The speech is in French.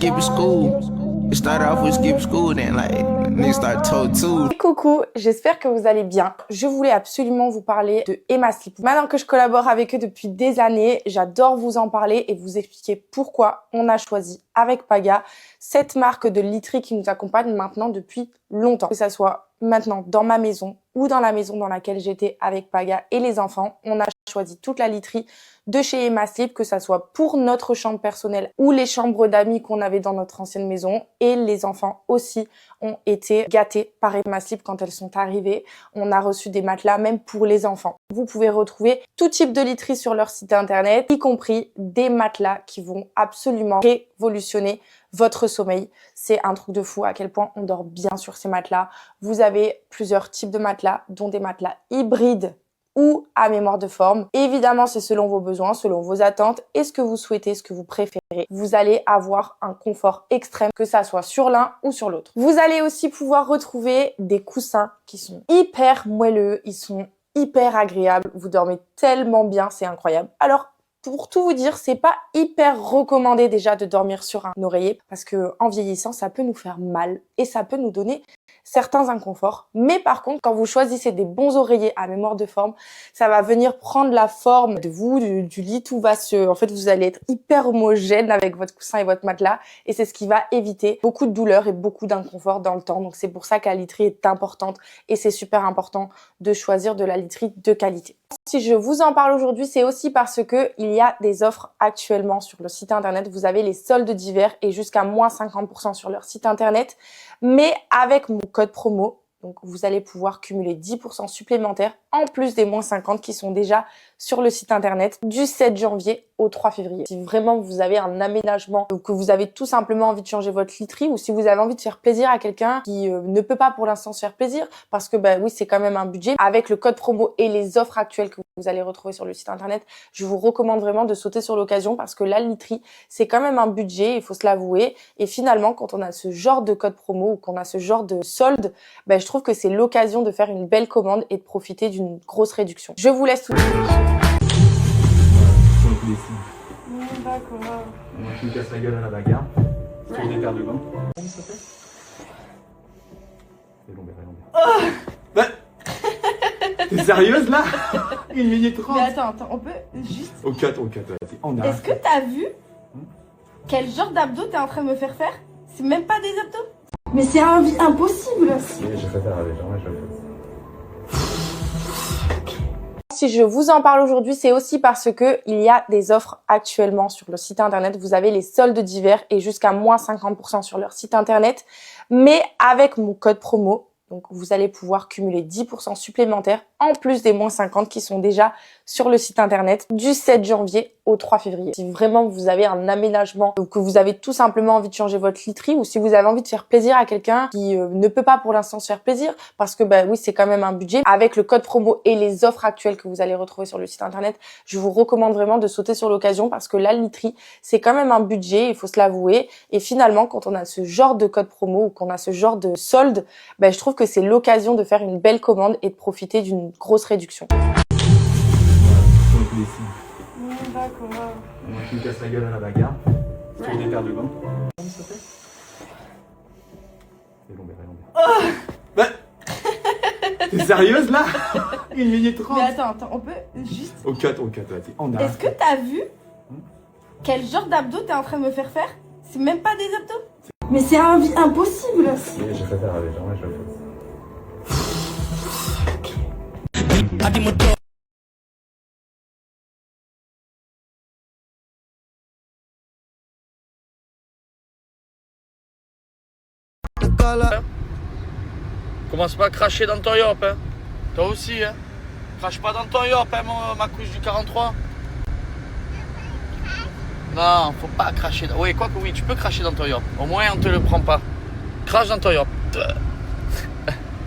skipping school. It started off with skipping school, then like niggas started told too. Coucou, j'espère que vous allez bien. Je voulais absolument vous parler de Emma Sleep. Maintenant que je collabore avec eux depuis des années, j'adore vous en parler et vous expliquer pourquoi on a choisi avec Paga cette marque de literie qui nous accompagne maintenant depuis longtemps. Que ça soit maintenant dans ma maison ou dans la maison dans laquelle j'étais avec Paga et les enfants, on a choisi toute la literie de chez Emma Sleep, que ça soit pour notre chambre personnelle ou les chambres d'amis qu'on avait dans notre ancienne maison. Et les enfants aussi ont été gâtés par Emma Sleep quand elles sont arrivées. On a reçu des matelas même pour les enfants. Vous pouvez retrouver tout type de literie sur leur site internet, y compris des matelas qui vont absolument révolutionner votre sommeil. C'est un truc de fou à quel point on dort bien sur ces matelas. Vous avez plusieurs types de matelas, dont des matelas hybrides ou à mémoire de forme. Évidemment, c'est selon vos besoins, selon vos attentes et ce que vous souhaitez, ce que vous préférez. Vous allez avoir un confort extrême, que ça soit sur l'un ou sur l'autre. Vous allez aussi pouvoir retrouver des coussins qui sont hyper moelleux, ils sont hyper agréables. Vous dormez tellement bien, c'est incroyable. Alors, pour tout vous dire, c'est pas hyper recommandé déjà de dormir sur un oreiller parce que en vieillissant, ça peut nous faire mal et ça peut nous donner certains inconforts. Mais par contre, quand vous choisissez des bons oreillers à mémoire de forme, ça va venir prendre la forme de vous, du lit, tout va se... En fait, vous allez être hyper homogène avec votre coussin et votre matelas et c'est ce qui va éviter beaucoup de douleur et beaucoup d'inconfort dans le temps. Donc c'est pour ça que la literie est importante et c'est super important de choisir de la literie de qualité. Si je vous en parle aujourd'hui, c'est aussi parce que il y a des offres actuellement sur le site internet. Vous avez les soldes d'hiver et jusqu'à moins 50% sur leur site internet. Mais avec mon code promo, donc vous allez pouvoir cumuler 10% supplémentaires en plus des moins 50 qui sont déjà sur le site internet du 7 janvier au 3 février. Si vraiment vous avez un aménagement ou que vous avez tout simplement envie de changer votre literie ou si vous avez envie de faire plaisir à quelqu'un qui ne peut pas pour l'instant se faire plaisir parce que oui, c'est quand même un budget. Avec le code promo et les offres actuelles que vous allez retrouver sur le site internet, je vous recommande vraiment de sauter sur l'occasion parce que la literie, c'est quand même un budget, il faut se l'avouer. Et finalement, quand on a ce genre de code promo ou qu'on a ce genre de solde, je trouve que c'est l'occasion de faire une belle commande et de profiter d'une grosse réduction. Je vous laisse tout de suite. D'accord. Moi, tu me casses la gueule à la bagarre. Sur des paires de gants. Comment ça fait? C'est long, mais t'es sérieuse là? 1 minute 30. Mais attends, on peut juste... Au 4, vas-y. Est-ce que t'as vu quel genre d'abdos t'es en train de me faire faire? C'est même pas des abdos. Mais c'est impossible. Oui, je préfère avec gens, je le fais. Si je vous en parle aujourd'hui, c'est aussi parce que il y a des offres actuellement sur le site internet. Vous avez les soldes d'hiver et jusqu'à moins 50% sur leur site internet. Mais avec mon code promo, donc vous allez pouvoir cumuler 10% supplémentaires en plus des moins 50 qui sont déjà sur le site internet du 7 janvier au 3 février. Si vraiment vous avez un aménagement ou que vous avez tout simplement envie de changer votre literie ou si vous avez envie de faire plaisir à quelqu'un qui ne peut pas pour l'instant se faire plaisir parce que oui, c'est quand même un budget. Avec le code promo et les offres actuelles que vous allez retrouver sur le site internet, je vous recommande vraiment de sauter sur l'occasion parce que la literie, c'est quand même un budget, il faut se l'avouer. Et finalement, quand on a ce genre de code promo ou qu'on a ce genre de solde, je trouve que c'est l'occasion de faire une belle commande et de profiter d'une grosse réduction. D'accord. Moi, tu me casses la gueule à la bagarre. Sur des paires de gants. Comment ça fait? C'est long, mais t'es sérieuse là? 1 minute 30. Mais attends, on peut juste... Au 4, vas-y. Est-ce que t'as vu quel genre d'abdos t'es en train de me faire faire? C'est même pas des abdos. Mais c'est impossible. Oui, je préfère avec gens, je le fais. Commence pas à cracher dans ton yop, hein. Toi aussi, hein. Crache pas dans ton yop, hein, ma couche du 43. Non, faut pas cracher. Oui, quoi que oui, tu peux cracher dans ton yop. Au moins, on te le prend pas. Crache dans ton yop.